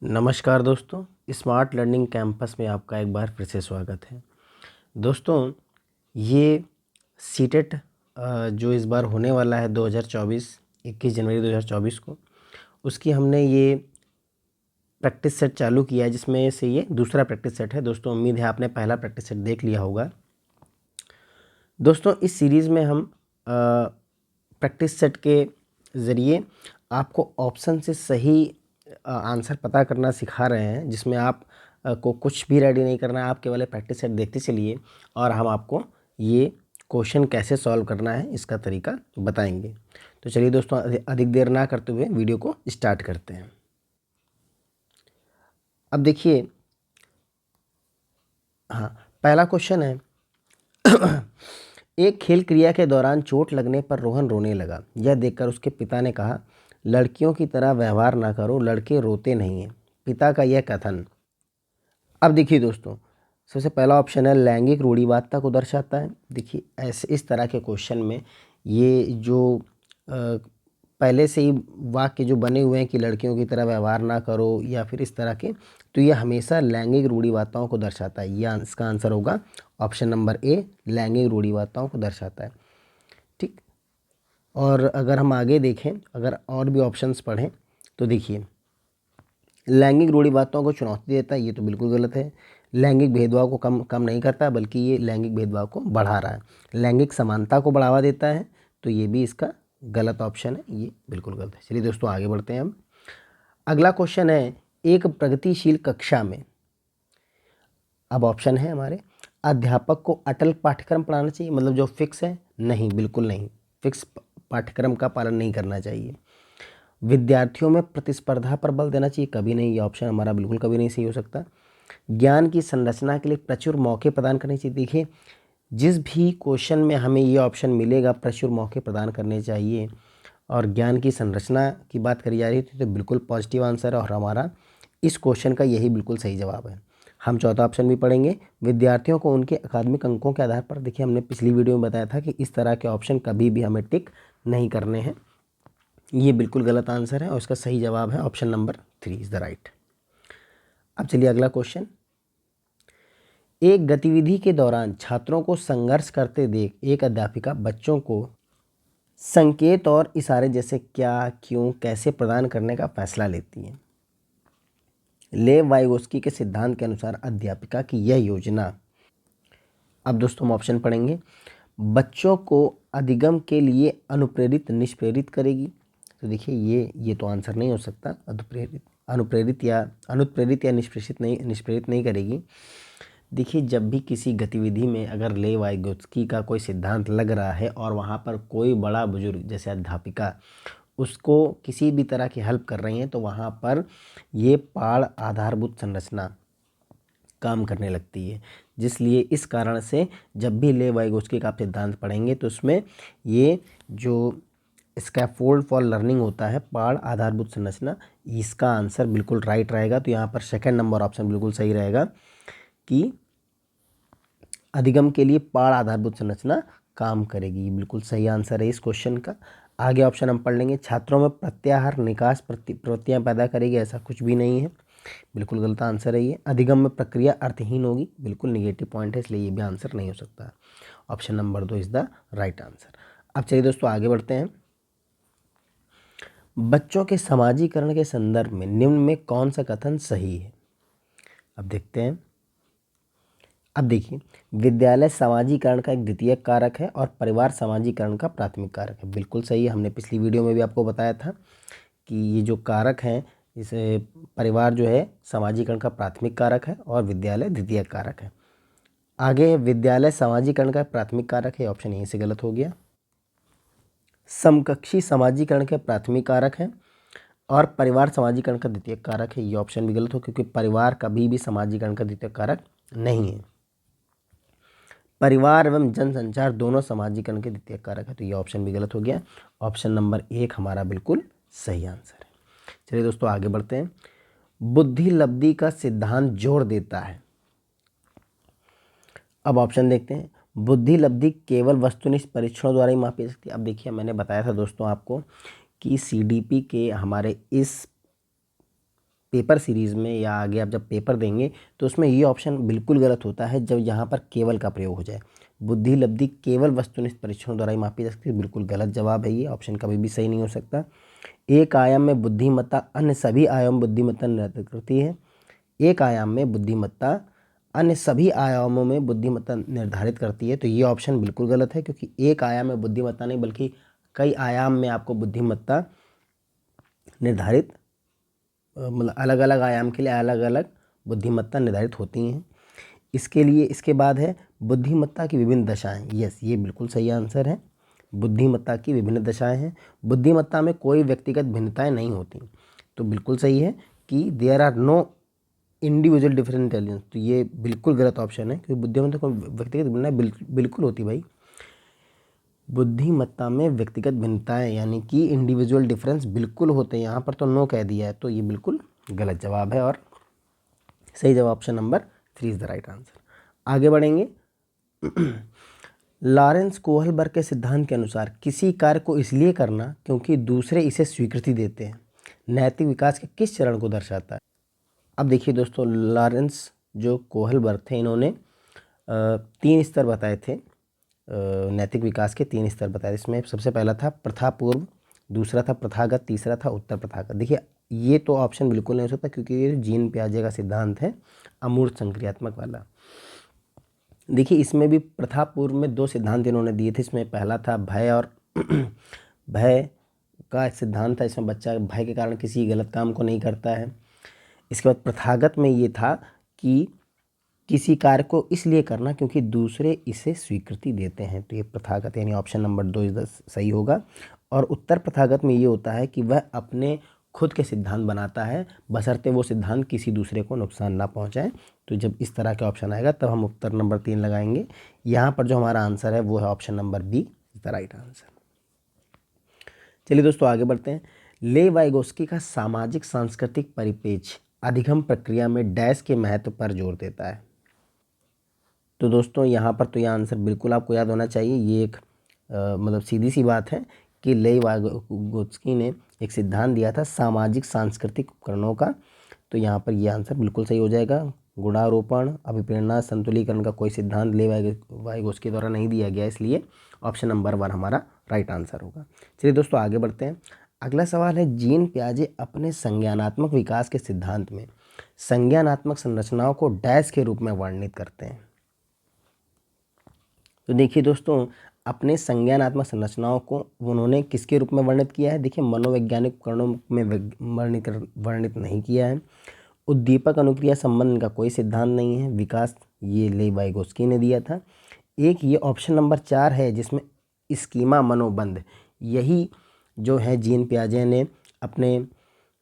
नमस्कार दोस्तों, smart learning campus में आपका एक बार फिर से स्वागत है। दोस्तों, ये सीटेट जो इस बार होने वाला है 2024 21 जनवरी 2024 को, उसकी हमने ये प्रैक्टिस सेट चालू किया है, जिसमें से ये दूसरा प्रैक्टिस सेट है। दोस्तों, उम्मीद है आपने पहला प्रैक्टिस सेट देख लिया होगा। दोस्तों, इस सीरीज़ में हम प्रैक्टिस सेट के ज़रिए आपको ऑप्शन से सही आंसर पता करना सिखा रहे हैं, जिसमें आप को कुछ भी रेडी नहीं करना है। आप केवल प्रैक्टिस सेट देखते चलिए और हम आपको ये क्वेश्चन कैसे सॉल्व करना है इसका तरीका बताएंगे। तो चलिए दोस्तों, अधिक देर ना करते हुए वीडियो को स्टार्ट करते हैं। अब देखिए, हाँ, पहला क्वेश्चन है एक खेल क्रिया के दौरान चोट लगने पर रोहन रोने लगा। यह देखकर उसके पिता ने कहा, लड़कियों की तरह व्यवहार ना करो, लड़के रोते नहीं हैं। पिता का यह कथन। अब देखिए दोस्तों, सबसे पहला ऑप्शन है लैंगिक रूढ़िवादिता को दर्शाता है। देखिए, ऐसे इस तरह के क्वेश्चन में ये जो पहले से ही वाक्य जो बने हुए हैं कि लड़कियों की तरह व्यवहार ना करो या फिर इस तरह के, तो ये हमेशा लैंगिक रूढ़िवादिताओं को दर्शाता है। यह इसका आंसर होगा ऑप्शन नंबर ए, लैंगिक रूढ़िवादिताओं को दर्शाता है। ठीक। और अगर हम आगे देखें, अगर और भी ऑप्शंस पढ़ें तो देखिए, लैंगिक रूढ़िवादिताओं को चुनौती देता है, ये तो बिल्कुल गलत है। लैंगिक भेदभाव को कम नहीं करता, बल्कि ये लैंगिक भेदभाव को बढ़ा रहा है। लैंगिक समानता को बढ़ावा देता है, तो ये भी इसका गलत ऑप्शन है, ये बिल्कुल गलत है। चलिए दोस्तों, आगे बढ़ते हैं हम। अगला क्वेश्चन है, एक प्रगतिशील कक्षा में, अब ऑप्शन है हमारे, अध्यापक को अटल पाठ्यक्रम पढ़ाना चाहिए, मतलब जो फिक्स है, नहीं, बिल्कुल नहीं, फिक्स पाठ्यक्रम का पालन नहीं करना चाहिए। विद्यार्थियों में प्रतिस्पर्धा पर बल देना चाहिए, कभी नहीं, ये ऑप्शन हमारा बिल्कुल कभी नहीं सही हो सकता। ज्ञान की संरचना के लिए प्रचुर मौके प्रदान करने चाहिए। देखिए, जिस भी क्वेश्चन में हमें ये ऑप्शन मिलेगा प्रचुर मौके प्रदान करने चाहिए और ज्ञान की संरचना की बात करी जा रही थी, तो बिल्कुल पॉजिटिव आंसर है और हमारा इस क्वेश्चन का यही बिल्कुल सही जवाब है। हम चौथा ऑप्शन भी पढ़ेंगे, विद्यार्थियों को उनके अकादमिक अंकों के आधार पर। देखिए, हमने पिछली वीडियो में बताया था कि इस तरह के ऑप्शन कभी भी हमें टिक नहीं करने हैं। ये बिल्कुल गलत आंसर है और इसका सही जवाब है option number 3 is the right. अब चलिए अगला क्वेश्चन। एक गतिविधि के दौरान छात्रों को संघर्ष करते देख एक अध्यापिका बच्चों को संकेत और इशारे जैसे क्या, क्यों, कैसे प्रदान करने का फैसला लेती है। लेव वाइगोस्की के सिद्धांत के अनुसार अध्यापिका की यह योजना, अब दोस्तों हम ऑप्शन पढ़ेंगे, बच्चों को अधिगम के लिए अनुप्रेरित निष्प्रेरित करेगी। तो देखिए, ये तो आंसर नहीं हो सकता। अनुप्रेरित या अनुत्प्रेरित या निष्प्रेरित नहीं करेगी। देखिए, जब भी किसी गतिविधि में अगर लेव वाइगोत्स्की का कोई सिद्धांत लग रहा है और वहाँ पर कोई बड़ा बुजुर्ग जैसे अध्यापिका उसको किसी भी तरह की हेल्प कर रही हैं, तो वहाँ पर ये पाड़ आधारभूत संरचना काम करने लगती है। जिसलिए इस कारण से जब भी लेव वाइगोत्स्की का आप सिद्धांत पढ़ेंगे तो उसमें ये जो स्कैफोल्ड फॉर लर्निंग होता है, पाड़ आधारभूत संरचना, इसका आंसर बिल्कुल राइट रहेगा। तो यहाँ पर सेकंड नंबर ऑप्शन बिल्कुल सही रहेगा कि अधिगम के लिए पाड़ आधारभूत संरचना काम करेगी। बिल्कुल सही आंसर है इस क्वेश्चन का। आगे ऑप्शन हम पढ़ लेंगे, छात्रों में प्रत्याहार निकास प्रवृत्तियाँ पैदा करेगी, ऐसा कुछ भी नहीं है, बिल्कुल गलत आंसर है ये। अधिगम में प्रक्रिया अर्थहीन होगी, बिल्कुल निगेटिव पॉइंट है, इसलिए ये भी आंसर नहीं हो सकता। Option number 2 is the right answer. अब चलिए दोस्तों, आगे बढ़ते हैं। बच्चों के समाजीकरण के संदर्भ में निम्न में कौन सा कथन सही है। अब देखते हैं। अब देखिए, विद्यालय समाजीकरण का एक द्वितीयक कारक है और परिवार समाजीकरण का प्राथमिक कारक है, बिल्कुल सही है। हमने पिछली वीडियो में भी आपको बताया था कि ये जो कारक हैं, इसे परिवार जो है समाजीकरण का प्राथमिक कारक है और विद्यालय द्वितीयक कारक है। आगे, विद्यालय समाजीकरण का प्राथमिक कारक है, ऑप्शन यहीं से गलत हो गया। समकक्षी समाजीकरण के प्राथमिक कारक है और परिवार समाजीकरण का द्वितीयक कारक है, ये ऑप्शन भी गलत हो, क्योंकि परिवार कभी भी समाजीकरण का द्वितीयक कारक नहीं है। परिवार एवं जनसंचार दोनों समाजीकरण के द्वितीय कारक है, तो ये ऑप्शन भी गलत हो गया। ऑप्शन नंबर 1 हमारा बिल्कुल सही आंसर है। चलिए दोस्तों, आगे बढ़ते हैं। बुद्धि लब्धि का सिद्धांत जोर देता है। अब ऑप्शन देखते हैं। बुद्धि लब्धि केवल वस्तुनिष्ठ परीक्षणों द्वारा ही मापी जा सकती है। अब देखिए, मैंने बताया था दोस्तों आपको कि CDP के हमारे इस पेपर सीरीज़ में या आगे आप जब पेपर देंगे तो उसमें ये ऑप्शन बिल्कुल गलत होता है जब यहाँ पर केवल का प्रयोग हो जाए। बुद्धि लब्धि केवल वस्तुनिष्ठ परीक्षणों द्वारा ही मापी जा सकती है, बिल्कुल गलत जवाब है ये, ऑप्शन कभी भी सही नहीं हो सकता। एक आयाम में बुद्धिमत्ता अन्य सभी आयाम बुद्धिमत्ता निर्धारित करती है। एक आयाम में बुद्धिमत्ता अन्य सभी आयामों में बुद्धिमत्ता निर्धारित करती है, तो ये ऑप्शन बिल्कुल गलत है, क्योंकि एक आयाम में बुद्धिमत्ता नहीं बल्कि कई आयाम में आपको बुद्धिमत्ता निर्धारित, मतलब अलग अलग आयाम के लिए अलग अलग बुद्धिमत्ता निर्धारित होती हैं। इसके लिए इसके बाद है बुद्धिमत्ता की विभिन्न दशाएं। यस, ये बिल्कुल सही आंसर है, बुद्धिमत्ता की विभिन्न दशाएं हैं। बुद्धिमत्ता में कोई व्यक्तिगत भिन्नताएं नहीं होती, तो बिल्कुल सही है कि there are no individual different intelligence, तो ये बिल्कुल गलत ऑप्शन है, क्योंकि बुद्धिमत्ता को व्यक्तिगत भिन्नताएं बिल्कुल होती भाई। बुद्धिमत्ता में व्यक्तिगत भिन्नताएं यानी कि इंडिविजुअल डिफरेंस बिल्कुल होते हैं, यहाँ पर तो नो कह दिया है, तो ये बिल्कुल गलत जवाब है और सही जवाब option number 3 is the right answer. आगे बढ़ेंगे। लॉरेंस कोहलबर्ग के सिद्धांत के अनुसार किसी कार्य को इसलिए करना क्योंकि दूसरे इसे स्वीकृति देते हैं नैतिक विकास के किस चरण को दर्शाता है? अब देखिए दोस्तों, लॉरेंस जो कोहलबर्ग थे, इन्होंने 3 स्तर बताए थे, नैतिक विकास के 3 स्तर बताए। इसमें सबसे पहला था प्रथापूर्व, दूसरा था प्रथागत, तीसरा था उत्तर प्रथागत। देखिए ये तो ऑप्शन बिल्कुल नहीं हो सकता, क्योंकि ये जीन पियाजे का सिद्धांत है अमूर्त संक्रियात्मक वाला। देखिए इसमें भी प्रथापूर्व में 2 सिद्धांत इन्होंने दिए थे। इसमें पहला था भय और भय का एक सिद्धांत था, इसमें बच्चा भय के कारण किसी गलत काम को नहीं करता है। इसके बाद प्रथागत में ये था कि किसी कार्य को इसलिए करना क्योंकि दूसरे इसे स्वीकृति देते हैं, तो ये प्रथागत यानी ऑप्शन नंबर 2 सही होगा। और उत्तर प्रथागत में ये होता है कि वह अपने खुद के सिद्धांत बनाता है, बशर्ते वो सिद्धांत किसी दूसरे को नुकसान ना पहुंचाए। तो जब इस तरह का ऑप्शन आएगा तब हम उत्तर नंबर 3 लगाएंगे। यहाँ पर जो हमारा आंसर है वो है option number B is the right answer. चलिए दोस्तों आगे बढ़ते हैं। ले वाइगोस्की का सामाजिक सांस्कृतिक परिपेक्ष अधिगम प्रक्रिया में डैश के महत्व पर जोर देता है। तो दोस्तों यहाँ पर तो यह आंसर बिल्कुल आपको याद होना चाहिए। ये एक मतलब सीधी सी बात है कि ले वाइगोस्की ने एक सिद्धांत दिया था सामाजिक सांस्कृतिक उपकरणों का, तो यहाँ पर यह आंसर बिल्कुल सही हो जाएगा। गुणारोपण, अभिप्रेरणा, संतुलीकरण का कोई सिद्धांत ले वाइगोस्की द्वारा नहीं दिया गया, इसलिए ऑप्शन नंबर 1 हमारा राइट आंसर होगा। चलिए दोस्तों आगे बढ़ते हैं। अगला सवाल है, जीन पियाजे अपने संज्ञानात्मक विकास के सिद्धांत में संज्ञानात्मक संरचनाओं को डैश के रूप में वर्णित करते हैं। तो देखिए दोस्तों, अपने संज्ञानात्मक संरचनाओं को उन्होंने किसके रूप में वर्णित किया है? देखिए मनोवैज्ञानिक उपकरणों में वर्णित नहीं किया है। उद्दीपक अनुक्रिया संबंध का कोई सिद्धांत नहीं है। विकास ये ले वाइगोस्की ने दिया था। एक ये ऑप्शन नंबर 4 है जिसमें स्कीमा मनोबंध, यही जो है जीन पियाजे ने अपने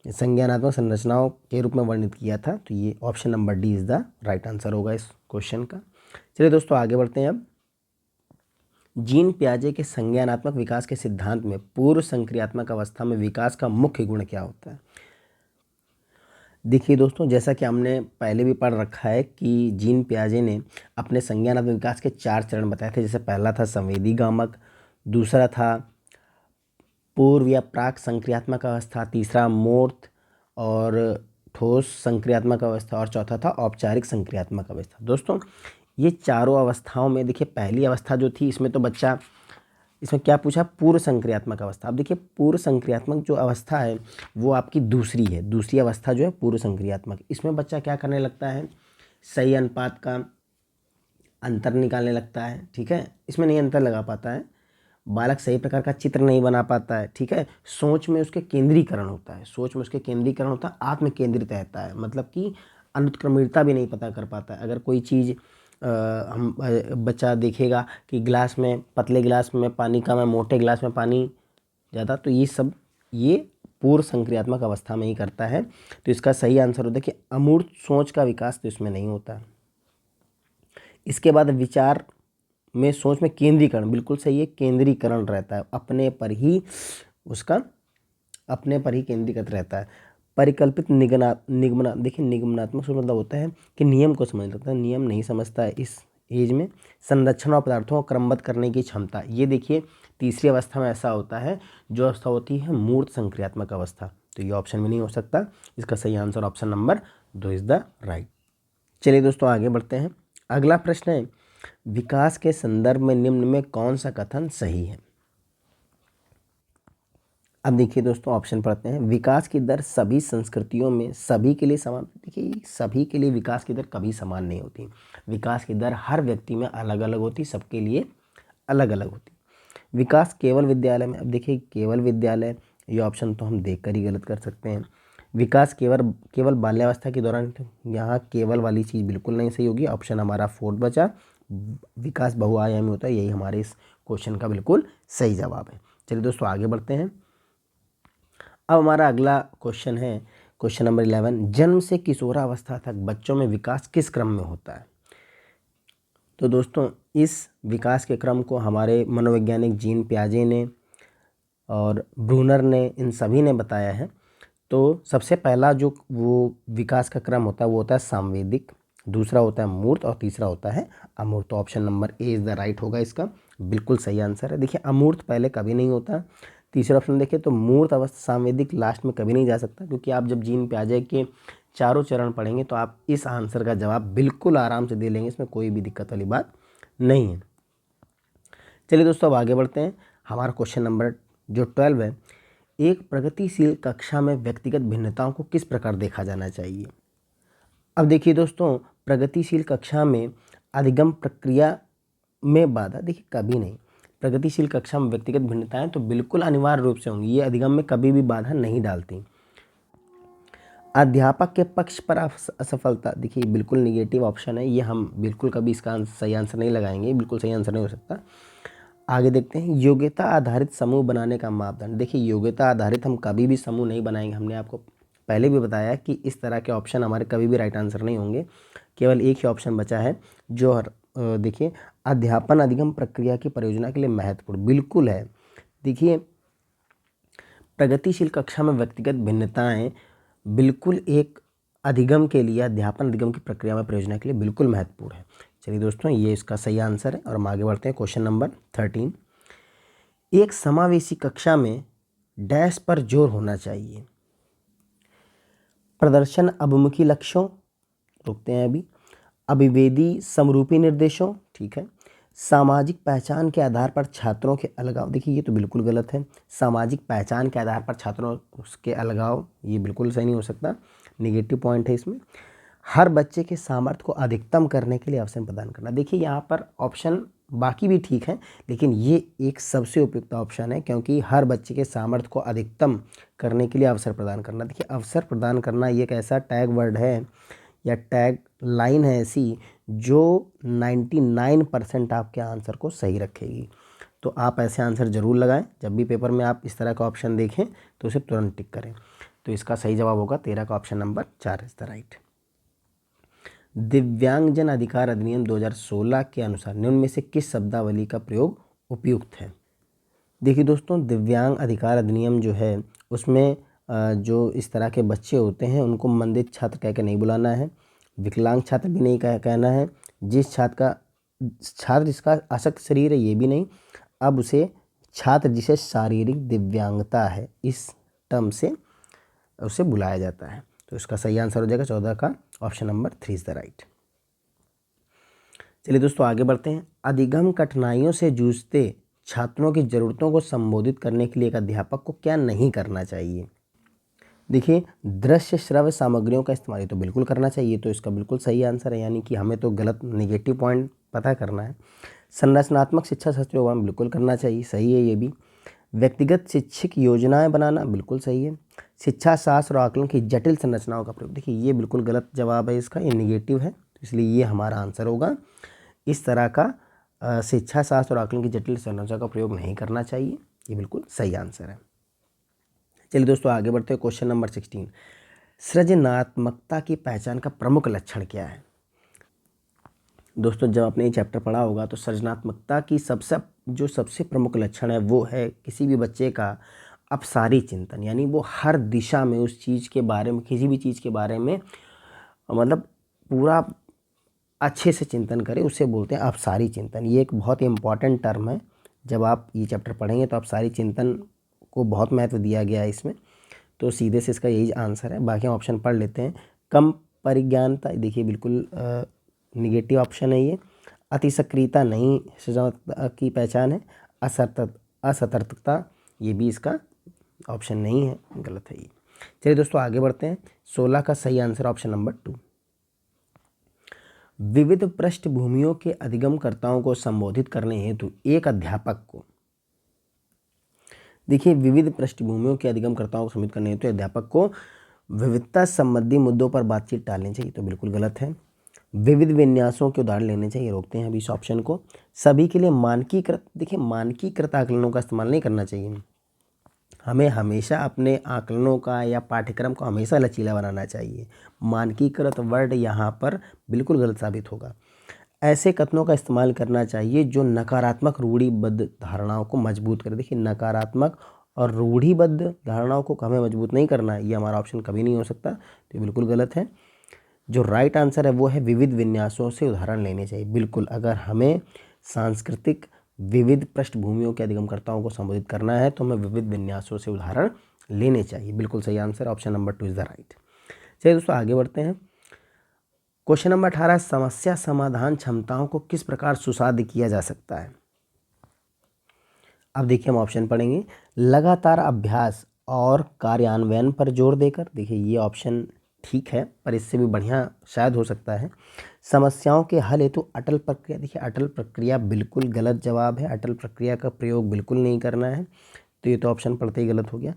संज्ञानात्मक संरचनाओं के रूप में वर्णित किया था, तो ये option number D is the right answer होगा इस क्वेश्चन का। चलिए दोस्तों आगे बढ़ते हैं। अब जीन पियाजे के संज्ञानात्मक विकास के सिद्धांत में पूर्व संक्रियात्मक अवस्था में विकास का मुख्य गुण क्या होता है? देखिए दोस्तों, जैसा कि हमने पहले भी पढ़ रखा है कि जीन पियाजे ने अपने संज्ञानात्मक विकास के 4 चरण बताए थे। जैसे पहला था संवेदी गामक, दूसरा था पूर्व या प्राक संक्रियात्मक अवस्था, तीसरा मूर्त और ठोस संक्रियात्मक अवस्था, और चौथा था औपचारिक संक्रियात्मक अवस्था। दोस्तों ये चारों अवस्थाओं में देखिए पहली अवस्था जो थी, इसमें तो बच्चा इसमें क्या पूछा? पूर्व संक्रियात्मक अवस्था। अब देखिए पूर्व संक्रियात्मक जो अवस्था है वो आपकी दूसरी है, दूसरी अवस्था जो है पूर्व संक्रियात्मक। इसमें बच्चा क्या करने लगता है? सही अनुपात का अंतर निकालने लगता है, ठीक है। इसमें नहीं अंतर लगा पाता है, बालक सही प्रकार का चित्र नहीं बना पाता है, ठीक है। सोच में उसके केंद्रीकरण होता है, सोच में उसके केंद्रीकरण होता है, आत्म केंद्रित रहता है, मतलब कि अनुत्क्रमणीयता भी नहीं पता कर पाता है। अगर कोई चीज़ हम बच्चा देखेगा कि गिलास में, पतले गिलास में पानी कम है, मोटे गिलास में पानी ज़्यादा, तो ये सब ये पूर्व संक्रियात्मक अवस्था में ही करता है। तो इसका सही आंसर होता है कि अमूर्त सोच का विकास तो इसमें नहीं होता। इसके बाद विचार में सोच में केंद्रीकरण, बिल्कुल सही है, केंद्रीकरण रहता है, अपने पर ही उसका अपने पर ही केंद्रीकृत रहता है। परिकल्पित निगमना, देखिए निगमनात्मक सोच मतलब होता है कि नियम को समझ लेता है, नियम नहीं समझता है इस एज में। संरचना और पदार्थों को क्रमबद्ध करने की क्षमता, ये देखिए तीसरी अवस्था में ऐसा होता है, जो अवस्था होती है मूर्त संक्रियात्मक अवस्था। तो ये ऑप्शन में नहीं हो सकता। इसका सही answer option number 2 is the right. चलिए दोस्तों आगे बढ़ते हैं। अगला प्रश्न है, विकास के संदर्भ में निम्न में कौन सा कथन सही है। अब देखिए दोस्तों ऑप्शन पढ़ते हैं। विकास की दर सभी संस्कृतियों में सभी के लिए समान। देखिए सभी के लिए विकास की दर कभी समान नहीं होती। विकास की दर हर व्यक्ति में अलग अलग होती, सबके लिए अलग अलग होती। विकास केवल विद्यालय में, अब देखिए केवल विद्यालय, ये ऑप्शन तो हम देखकर ही गलत कर सकते हैं। विकास केवल बाल्यावस्था के दौरान, तो यहाँ केवल वाली चीज़ बिल्कुल नहीं सही होगी। ऑप्शन हमारा 4 बचा, विकास बहुआयामी होता है, यही हमारे इस क्वेश्चन का बिल्कुल सही जवाब है। चलिए दोस्तों आगे बढ़ते हैं। अब हमारा अगला क्वेश्चन है क्वेश्चन नंबर 11, जन्म से किशोरावस्था तक बच्चों में विकास किस क्रम में होता है। तो दोस्तों इस विकास के क्रम को हमारे मनोवैज्ञानिक जीन पियाजे ने और ब्रूनर ने, इन सभी ने बताया है। तो सबसे पहला जो वो विकास का क्रम होता है वो होता है सांवेदिक, दूसरा होता है मूर्त और तीसरा होता है अमूर्त। तो option number A is the right होगा, इसका बिल्कुल सही आंसर है। देखिए अमूर्त पहले कभी नहीं होता। तीसरा ऑप्शन देखिए तो मूर्त अवस्था सांवेदिक लास्ट में कभी नहीं जा सकता, क्योंकि आप जब जीन पियाजे के चारों चरण पढ़ेंगे तो आप इस आंसर का जवाब बिल्कुल आराम से दे लेंगे, इसमें कोई भी दिक्कत वाली बात नहीं है। चलिए दोस्तों अब आगे बढ़ते हैं। हमारा क्वेश्चन नंबर जो 12 है, एक प्रगतिशील कक्षा में व्यक्तिगत भिन्नताओं को किस प्रकार देखा जाना चाहिए। अब देखिए दोस्तों प्रगतिशील कक्षा में अधिगम प्रक्रिया में बाधा, देखिए कभी नहीं। प्रगतिशील कक्षा में व्यक्तिगत भिन्नताएं तो बिल्कुल अनिवार्य रूप से होंगी, ये अधिगम में कभी भी बाधा नहीं डालती। अध्यापक के पक्ष पर असफलता, देखिए बिल्कुल निगेटिव ऑप्शन है, ये हम बिल्कुल कभी इसका सही आंसर नहीं लगाएंगे, बिल्कुल सही आंसर नहीं हो सकता। आगे देखते हैं, योग्यता आधारित समूह बनाने का मापदंड। देखिए योग्यता आधारित हम कभी भी समूह नहीं बनाएंगे, हमने आपको पहले भी बताया कि इस तरह के ऑप्शन हमारे कभी भी राइट आंसर नहीं होंगे। केवल एक ही ऑप्शन बचा है जो देखिए अध्यापन अधिगम प्रक्रिया की परियोजना के लिए महत्वपूर्ण, बिल्कुल है। देखिए प्रगतिशील कक्षा में व्यक्तिगत भिन्नताएं बिल्कुल एक अधिगम के लिए, अध्यापन अधिगम की प्रक्रिया में परियोजना के लिए बिल्कुल महत्वपूर्ण है। चलिए दोस्तों ये इसका सही आंसर है और हम आगे बढ़ते हैं। क्वेश्चन नंबर 13, एक समावेशी कक्षा में डैश पर जोर होना चाहिए। प्रदर्शन अभिमुखी लक्ष्यों, रुकते हैं अभी, अभिवेदी समरूपी निर्देशों, ठीक है। सामाजिक पहचान के आधार पर छात्रों के अलगाव, देखिए ये तो बिल्कुल गलत है। सामाजिक पहचान के आधार पर छात्रों उसके अलगाव, ये बिल्कुल सही नहीं हो सकता, निगेटिव पॉइंट है इसमें। हर बच्चे के सामर्थ्य को अधिकतम करने के लिए अवसर प्रदान करना, देखिए यहाँ पर ऑप्शन बाकी भी ठीक है, लेकिन ये एक सबसे उपयुक्त ऑप्शन है, क्योंकि हर बच्चे के सामर्थ्य को अधिकतम करने के लिए अवसर प्रदान करना। देखिए अवसर प्रदान करना ये एक ऐसा टैग वर्ड है या टैग लाइन है ऐसी जो 99% आपके आंसर को सही रखेगी। तो आप ऐसे आंसर ज़रूर लगाएं, जब भी पेपर में आप इस तरह का ऑप्शन देखें तो उसे तुरंत टिक करें। तो इसका सही जवाब होगा 13 का option number 4 is the right. दिव्यांगजन अधिकार अधिनियम 2016 के अनुसार निम्न में से किस शब्दावली का प्रयोग उपयुक्त है। देखिए दोस्तों दिव्यांग अधिकार अधिनियम जो है उसमें जो इस तरह के बच्चे होते हैं उनको मंदित छात्र कह के नहीं बुलाना है, विकलांग छात्र भी नहीं कहना है, छात्र जिसका अशक्त शरीर है ये भी नहीं, अब उसे छात्र जिसे शारीरिक दिव्यांगता है इस टर्म से उसे बुलाया जाता है। तो इसका सही आंसर हो जाएगा 14 का option number 3 is the right. चलिए दोस्तों आगे बढ़ते हैं। अधिगम कठिनाइयों से जूझते छात्रों की ज़रूरतों को संबोधित करने के लिए एक अध्यापक को क्या नहीं करना चाहिए। देखिए दृश्य श्रव्य सामग्रियों का इस्तेमाल ये तो बिल्कुल करना चाहिए, तो इसका बिल्कुल सही आंसर है, यानी कि हमें तो गलत निगेटिव पॉइंट पता करना है। संरचनात्मक शिक्षा शास्त्री योगदान बिल्कुल करना चाहिए, सही है ये भी। व्यक्तिगत शैक्षिक योजनाएं बनाना बिल्कुल सही है। शिक्षा शास्त्र और आकलन की जटिल संरचनाओं का प्रयोग, देखिए ये बिल्कुल गलत जवाब है इसका, ये निगेटिव है, इसलिए ये हमारा आंसर होगा। इस तरह का शिक्षा शास्त्र और आकलन की जटिल संरचना का प्रयोग नहीं करना चाहिए, ये बिल्कुल सही आंसर है। चलिए दोस्तों आगे बढ़ते हैं। क्वेश्चन नंबर 16, सृजनात्मकता की पहचान का प्रमुख लक्षण क्या है। दोस्तों जब आपने ये चैप्टर पढ़ा होगा तो सृजनात्मकता की सबसे प्रमुख लक्षण है वो है किसी भी बच्चे का अपसारी चिंतन, यानी वो हर दिशा में उस चीज़ के बारे में, किसी भी चीज़ के बारे में मतलब पूरा अच्छे से चिंतन करे, उससे बोलते हैं अपसारी चिंतन। ये एक बहुत ही इम्पॉर्टेंट टर्म है, जब आप ये चैप्टर पढ़ेंगे तो अपसारी चिंतन को बहुत महत्व दिया गया है इसमें। तो सीधे से इसका यही आंसर है। बाकी हम ऑप्शन पढ़ लेते हैं। कम परिज्ञानता, देखिए बिल्कुल निगेटिव ऑप्शन है ये। अति सक्रियता नहीं सजावट की पहचान है। असतर्कता, ये भी इसका ऑप्शन नहीं है, गलत है ये। चलिए दोस्तों आगे बढ़ते हैं। 16 का सही आंसर ऑप्शन नंबर 2। विविध पृष्ठभूमियों के अधिगमकर्ताओं को संबोधित करने हेतु एक अध्यापक को, देखिए विविध पृष्ठभूमियों के अधिगमकर्ताओं को संबोधित करने हेतु अध्यापक को विविधता संबंधी मुद्दों पर बातचीत टालनी चाहिए, तो बिल्कुल गलत है। विविध विन्यासों के उदाहरण लेने चाहिए, रोकते हैं अभी इस ऑप्शन को। सभी के लिए मानकीकृत, देखिए मानकीकृत आकलनों का इस्तेमाल नहीं करना चाहिए। हमें हमेशा अपने आकलनों का या पाठ्यक्रम को हमेशा लचीला बनाना चाहिए। मानकीकृत वर्ड यहाँ पर बिल्कुल गलत साबित होगा। ऐसे कथनों का इस्तेमाल करना चाहिए जो नकारात्मक रूढ़िबद्ध धारणाओं को मजबूत करे। देखिए नकारात्मक और रूढ़िबद्ध धारणाओं को हमें मजबूत नहीं करना है, ये हमारा ऑप्शन कभी नहीं हो सकता, तो बिल्कुल गलत है। जो राइट आंसर है वो है विविध विन्यासों से उदाहरण लेने चाहिए। बिल्कुल, अगर हमें सांस्कृतिक विविध पृष्ठभूमियों के अधिगमकर्ताओं को संबोधित करना है तो हमें विविध विन्यासों से उदाहरण लेने चाहिए। बिल्कुल सही answer option number 2 is the right. चलिए दोस्तों आगे बढ़ते हैं। क्वेश्चन नंबर 18, समस्या समाधान क्षमताओं को किस प्रकार सुसाध्य किया जा सकता है। अब देखिए हम ऑप्शन पढ़ेंगे। लगातार अभ्यास और कार्यान्वयन पर जोर देकर, देखिए ये ऑप्शन ठीक है पर इससे भी बढ़िया शायद हो सकता है। समस्याओं के हल हेतु अटल प्रक्रिया, देखिए अटल प्रक्रिया बिल्कुल गलत जवाब है। अटल प्रक्रिया का प्रयोग बिल्कुल नहीं करना है, तो ये तो ऑप्शन पढ़ते ही गलत हो गया।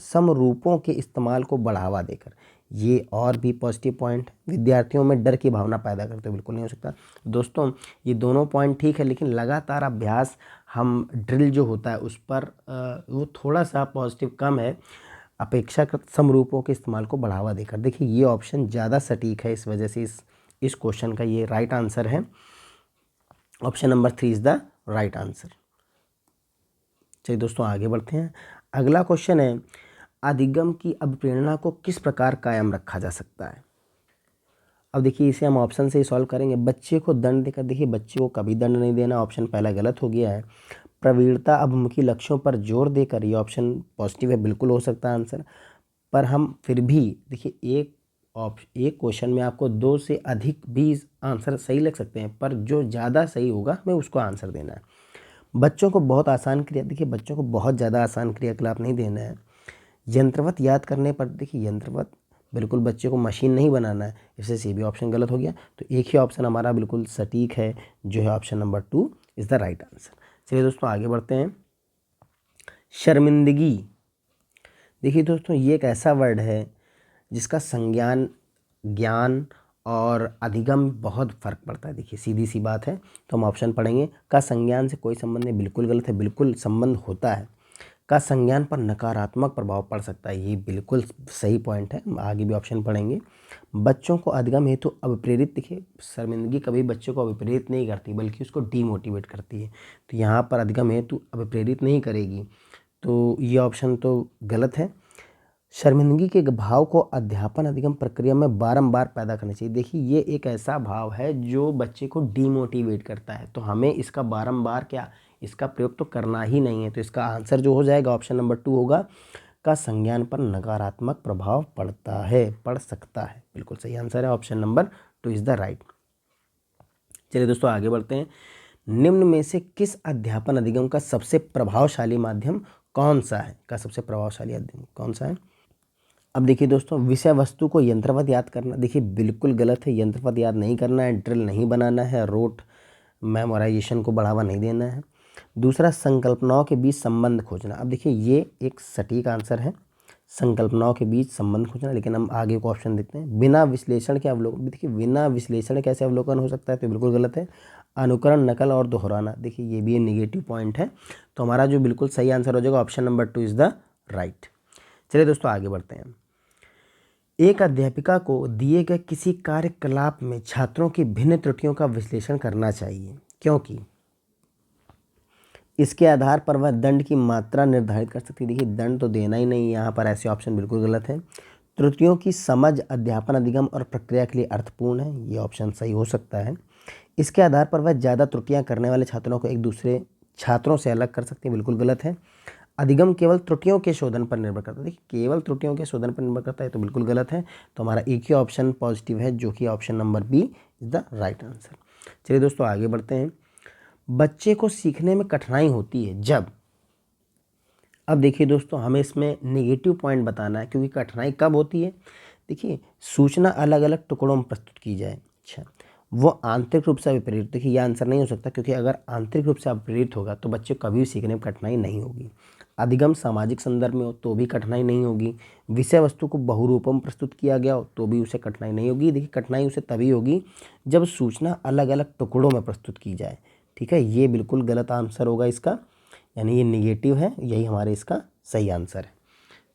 समरूपों के इस्तेमाल को बढ़ावा देकर, ये और भी पॉजिटिव पॉइंट। विद्यार्थियों में डर की भावना पैदा करते, बिल्कुल नहीं हो सकता। दोस्तों ये दोनों पॉइंट ठीक है, लेकिन लगातार अभ्यास, हम ड्रिल जो होता है उस पर वो थोड़ा सा पॉजिटिव कम है। अपेक्षाकृत समरूपों के इस्तेमाल को बढ़ावा देकर, देखिए ये ऑप्शन ज़्यादा सटीक है, इस वजह से इस क्वेश्चन का ये राइट आंसर है। Option number 3 is the right answer. चलिए दोस्तों आगे बढ़ते हैं। अगला क्वेश्चन है, अधिगम की अभिप्रेरणा को किस प्रकार कायम रखा जा सकता है। अब देखिए इसे हम ऑप्शन से ही सॉल्व करेंगे। बच्चे को दंड देकर, देखिए बच्चे को कभी दंड नहीं देना, ऑप्शन पहला गलत हो गया है। प्रवीणता अभिमुखी लक्ष्यों पर जोर देकर, ये ऑप्शन पॉजिटिव है, बिल्कुल हो सकता है आंसर। पर हम फिर भी देखिए एक क्वेश्चन में आपको 2 से अधिक भी आंसर सही लग सकते हैं, पर जो ज़्यादा सही होगा हमें उसको आंसर देना है। बच्चों को बहुत आसान क्रिया, देखिए बच्चों को बहुत ज़्यादा आसान क्रियाकलाप नहीं देना है। यंत्रवत याद करने पर, देखिए यंत्रवत बिल्कुल बच्चे को मशीन नहीं बनाना है, इससे भी ऑप्शन गलत हो गया। तो एक ही ऑप्शन हमारा बिल्कुल सटीक है, जो है option number 2 is the right answer. चलिए दोस्तों आगे बढ़ते हैं। शर्मिंदगी, देखिए दोस्तों ये एक ऐसा वर्ड है जिसका संज्ञान, ज्ञान और अधिगम बहुत फ़र्क पड़ता है। देखिए सीधी सी बात है, तो हम ऑप्शन पढ़ेंगे। का संज्ञान से कोई संबंध नहीं, बिल्कुल गलत है, बिल्कुल संबंध होता है। का संज्ञान पर नकारात्मक प्रभाव पड़ सकता है, ये बिल्कुल सही पॉइंट है, आगे भी ऑप्शन पढ़ेंगे। बच्चों को अधिगम हेतु अभिप्रेरित, देखिए शर्मिंदगी कभी बच्चों को अभिप्रेरित नहीं करती बल्कि उसको डीमोटिवेट करती है, तो यहाँ पर अधिगम हेतु अभिप्रेरित नहीं करेगी, तो ये ऑप्शन तो गलत है। शर्मिंदगी के भाव को अध्यापन अधिगम प्रक्रिया में बारंबार पैदा करना चाहिए, देखिए ये एक ऐसा भाव है जो बच्चे को डीमोटिवेट करता है, तो हमें इसका बारंबार क्या, इसका प्रयोग तो करना ही नहीं है। तो इसका आंसर जो हो जाएगा ऑप्शन नंबर 2 होगा। का संज्ञान पर नकारात्मक प्रभाव पड़ता है, पड़ सकता है, बिल्कुल सही आंसर है, option number 2 is the right. चलिए दोस्तों आगे बढ़ते हैं। निम्न में से किस अध्यापन अधिगम का सबसे प्रभावशाली माध्यम कौन सा है। का सबसे प्रभावशाली अधिगम कौन सा है। अब देखिए दोस्तों, विषय वस्तु को यंत्रवत याद करना, देखिए बिल्कुल गलत है, यंत्रवत याद नहीं करना है, ड्रिल नहीं बनाना है, रोट मेमोराइजेशन को बढ़ावा नहीं देना है। दूसरा, संकल्पनाओं के बीच संबंध खोजना, अब देखिए ये एक सटीक आंसर है, संकल्पनाओं के बीच संबंध खोजना, लेकिन हम आगे को ऑप्शन देखते हैं। बिना विश्लेषण के अवलोकन, देखिए बिना विश्लेषण कैसे अवलोकन हो सकता है, तो बिल्कुल गलत है। अनुकरण, नकल और दोहराना, देखिए ये भी नेगेटिव पॉइंट है, तो हमारा जो बिल्कुल सही आंसर हो जाएगा option number 2 is the right. चलिए दोस्तों आगे बढ़ते हैं। एक अध्यापिका को दिए गए किसी कार्यकलाप में छात्रों की भिन्न त्रुटियों का विश्लेषण करना चाहिए, क्योंकि इसके आधार पर वह दंड की मात्रा निर्धारित कर सकती है, देखिए दंड तो देना ही नहीं, यहाँ पर ऐसे ऑप्शन बिल्कुल गलत है। त्रुटियों की समझ अध्यापन अधिगम और प्रक्रिया के लिए अर्थपूर्ण है, ये ऑप्शन सही हो सकता है। इसके आधार पर वह ज़्यादा त्रुटियां करने वाले छात्रों को एक दूसरे छात्रों से अलग कर सकती है, बिल्कुल गलत है। अधिगम केवल त्रुटियों के शोधन पर निर्भर करता है। देखिए केवल त्रुटियों के शोधन पर निर्भर करता है तो बिल्कुल गलत है। तो हमारा एक ही ऑप्शन पॉजिटिव है जो कि option number B is the right answer. चलिए दोस्तों आगे बढ़ते हैं। बच्चे को सीखने में कठिनाई होती है जब, अब देखिए दोस्तों हमें इसमें नेगेटिव पॉइंट बताना है, क्योंकि कठिनाई कब होती है। देखिए सूचना अलग अलग टुकड़ों में प्रस्तुत की जाए, अच्छा वो आंतरिक रूप से विपरीत, देखिए ये आंसर नहीं हो सकता, क्योंकि अगर आंतरिक रूप से विपरीत होगा तो बच्चे कभी भी सीखने में कठिनाई नहीं होगी। अधिगम सामाजिक संदर्भ में हो तो भी कठिनाई नहीं होगी। विषय वस्तु को बहुरूपों में प्रस्तुत किया गया हो तो भी उसे कठिनाई नहीं होगी। देखिए कठिनाई उसे तभी होगी जब सूचना अलग अलग टुकड़ों में प्रस्तुत की जाए, ठीक है। ये बिल्कुल गलत आंसर होगा इसका, यानी ये निगेटिव है, यही हमारे इसका सही आंसर है।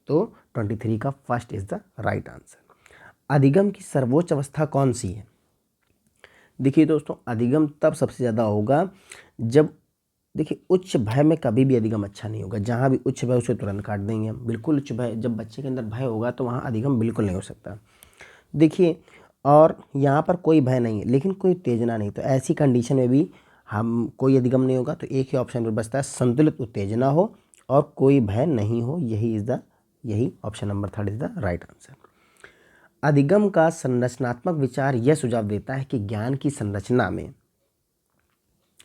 तो 23 का first is the right answer. अधिगम की सर्वोच्च अवस्था कौन सी है। देखिए दोस्तों अधिगम तब सबसे ज़्यादा होगा जब, देखिए उच्च भय में कभी भी अधिगम अच्छा नहीं होगा। जहाँ भी उच्च भय उसे तुरंत काट देंगे हम, बिल्कुल उच्च भय, जब बच्चे के अंदर भय होगा तो वहाँ अधिगम बिल्कुल नहीं हो सकता। देखिए और यहाँ पर कोई भय नहीं है लेकिन कोई उत्तेजना नहीं, तो ऐसी कंडीशन में भी हम कोई अधिगम नहीं होगा। तो एक ही ऑप्शन पर बचता है, संतुलित उत्तेजना हो और कोई भय नहीं हो, यही option number third is the right answer. अधिगम का संरचनात्मक विचार यह सुझाव देता है कि ज्ञान की संरचना में,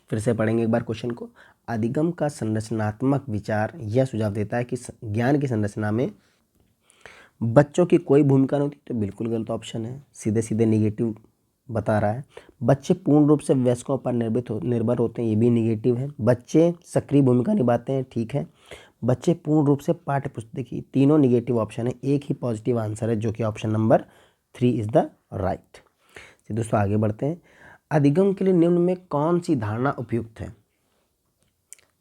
फिर से पढ़ेंगे एक बार क्वेश्चन को। अधिगम का संरचनात्मक विचार यह सुझाव देता है कि ज्ञान की संरचना में बच्चों की कोई भूमिका नहीं होती, तो बिल्कुल गलत ऑप्शन है, सीधे सीधे नेगेटिव बता रहा है। बच्चे पूर्ण रूप से वयस्कों पर निर्भर होते हैं, ये भी नेगेटिव है। बच्चे सक्रिय भूमिका निभाते हैं, ठीक है। बच्चे पूर्ण रूप से पाठ्य पुस्तक, देखिए तीनों नेगेटिव ऑप्शन है, एक ही पॉजिटिव आंसर है जो कि option number 3 is the right. दोस्तों आगे बढ़ते हैं। अधिगम के लिए निम्न में कौन सी धारणा उपयुक्त है।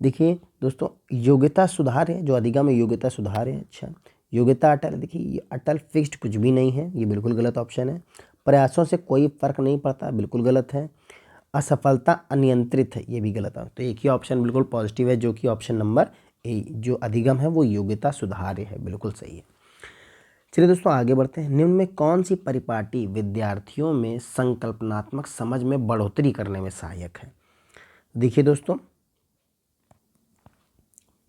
देखिए दोस्तों योग्यता सुधार है, जो अधिगम में योग्यता सुधार है, अच्छा योग्यता अटल, देखिए ये अटल फिक्स्ड कुछ भी नहीं है, ये बिल्कुल गलत ऑप्शन है। प्रयासों से कोई फर्क नहीं पड़ता, बिल्कुल गलत है। असफलता अनियंत्रित है, ये भी गलत है। तो एक ही ऑप्शन बिल्कुल पॉजिटिव है जो कि ऑप्शन नंबर ए, जो अधिगम है वो योग्यता सुधार है, बिल्कुल सही है। चलिए दोस्तों आगे बढ़ते हैं। निम्न में कौन सी परिपाटी विद्यार्थियों में संकल्पनात्मक समझ में बढ़ोतरी करने में सहायक है। देखिए दोस्तों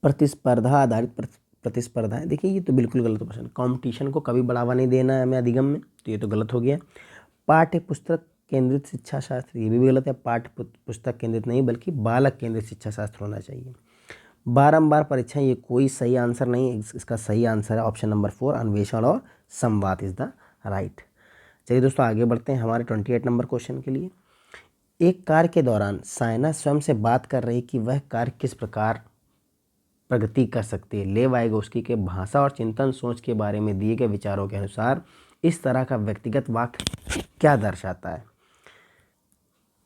प्रतिस्पर्धा आधारित प्रतिस्पर्धा है, देखिए ये तो बिल्कुल गलत ऑप्शन। कंपटीशन को कभी बढ़ावा नहीं देना है हमें अधिगम में, तो ये तो गलत हो गया। पाठ्य पुस्तक केंद्रित शिक्षा शास्त्र, ये भी गलत है। पाठ्य पुस्तक केंद्रित नहीं बल्कि बालक केंद्रित शिक्षा शास्त्र होना चाहिए। बारंबार परीक्षाएं, ये कोई सही आंसर नहीं है, इसका सही आंसर है ऑप्शन नंबर 4, अन्वेषण और संवाद इज द राइट। चलिए दोस्तों आगे बढ़ते हैं हमारे 28 नंबर क्वेश्चन के लिए। एक कार्य के दौरान सायना स्वयं से बात कर रही कि वह कार्य किस प्रकार प्रगति कर सकती है। लेव वाइगोस्की के भाषा और चिंतन सोच के बारे में दिए गए विचारों के अनुसार इस तरह का व्यक्तिगत वाक्य क्या दर्शाता है।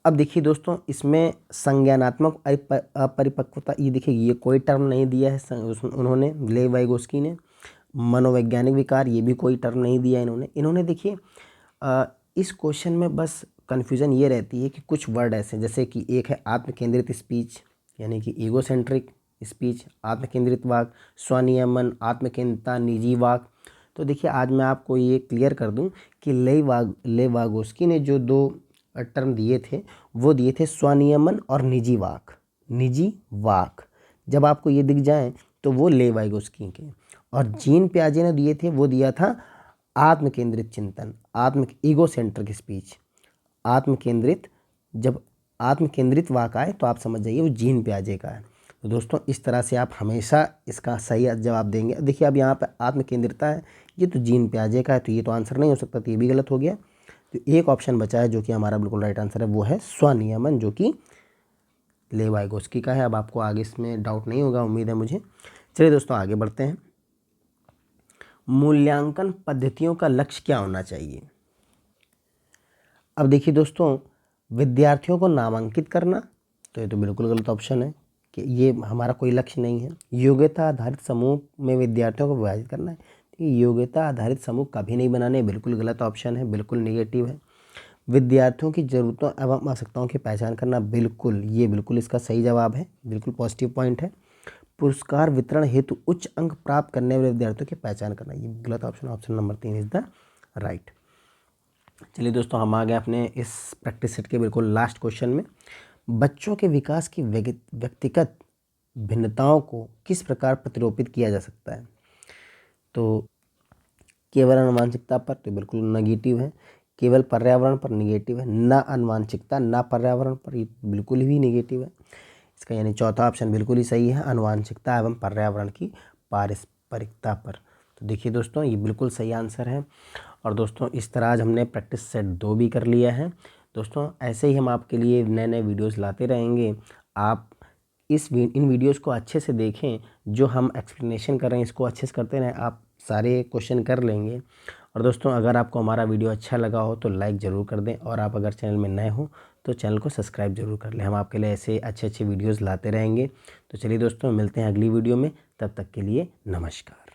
अब देखिए दोस्तों इसमें संज्ञानात्मक अपरिपक्वता, ये देखिए ये कोई टर्म नहीं दिया है उन्होंने, लेव वाइगोस्की ने। मनोवैज्ञानिक विकार, ये भी कोई टर्म नहीं दिया इन्होंने देखिए इस क्वेश्चन में बस कन्फ्यूज़न ये रहती है कि कुछ वर्ड ऐसे, जैसे कि एक है आत्मकेंद्रित स्पीच, यानी कि ईगोसेंट्रिक स्पीच, आत्मकेंद्रित वाक, स्वनियमन, आत्मकेंद्रिता, निजी वाक। तो देखिए आज मैं आपको ये क्लियर कर दूं कि लेव वाइगोस्की ने जो दो टर्म दिए थे वो दिए थे स्वनियमन और निजी वाक। जब आपको ये दिख जाए तो वो लेव वाइगोस्की के, और जीन पियाजे ने दिए थे वो दिया था आत्मकेंद्रित चिंतन, ईगोसेंट्रिक स्पीच, आत्मकेंद्रित। जब आत्मकेंद्रित वाक आए तो आप समझ जाइए वो जीन पियाजे का है। तो दोस्तों इस तरह से आप हमेशा इसका सही जवाब देंगे। देखिए अब यहाँ पे आत्मकेंद्रिता है, ये तो जीन पियाजे का है, तो ये तो आंसर नहीं हो सकता, तो ये भी गलत हो गया। तो एक ऑप्शन बचा है जो कि हमारा बिल्कुल राइट आंसर है, वो है स्वनियमन, जो कि लेव वाइगोस्की का है। अब आपको आगे इसमें डाउट नहीं होगा, उम्मीद है मुझे। चलिए दोस्तों आगे बढ़ते हैं। मूल्यांकन पद्धतियों का लक्ष्य क्या होना चाहिए। अब देखिए दोस्तों विद्यार्थियों को नामांकित करना, तो ये तो बिल्कुल गलत ऑप्शन है कि ये हमारा कोई लक्ष्य नहीं है। योग्यता आधारित समूह में विद्यार्थियों को विभाजित करना है, योग्यता आधारित समूह कभी नहीं बनाने, बिल्कुल गलत ऑप्शन है, बिल्कुल नेगेटिव है। विद्यार्थियों की ज़रूरतों एवं आवश्यकताओं की पहचान करना, बिल्कुल इसका सही जवाब है, बिल्कुल पॉजिटिव पॉइंट है। पुरस्कार वितरण हेतु उच्च अंक प्राप्त करने वाले विद्यार्थियों की पहचान करना, ये गलत option number 3 is the right. चलिए दोस्तों हम आ गए अपने इस प्रैक्टिस सेट के बिल्कुल लास्ट क्वेश्चन में। बच्चों के विकास की व्यक्तिगत भिन्नताओं को किस प्रकार प्रतिरूपित किया जा सकता है। तो केवल आनुवांशिकता पर तो बिल्कुल नेगेटिव है, केवल पर्यावरण पर नेगेटिव है, ना आनुवांशिकता ना पर्यावरण पर, ये बिल्कुल भी नेगेटिव है। इसका यानी चौथा ऑप्शन बिल्कुल ही सही है, आनुवांशिकता एवं पर्यावरण की पारस्परिकता पर। तो देखिए दोस्तों, ये बिल्कुल सही आंसर है। और दोस्तों, इस तरह आज हमने प्रैक्टिस सेट 2 भी कर लिया है। दोस्तों, ऐसे ही हम आपके लिए नए नए वीडियोस लाते रहेंगे। आप इन वीडियोस को अच्छे से देखें, जो हम एक्सप्लेनेशन कर रहे हैं इसको अच्छे से करते रहें, आप सारे क्वेश्चन कर लेंगे। और दोस्तों, अगर आपको हमारा वीडियो अच्छा लगा हो तो लाइक ज़रूर कर दें, और आप अगर चैनल में नए हो तो चैनल को सब्सक्राइब जरूर कर लें। हम आपके लिए ऐसे अच्छे अच्छे वीडियोज़ लाते रहेंगे। तो चलिए दोस्तों, मिलते हैं अगली वीडियो में, तब तक के लिए नमस्कार।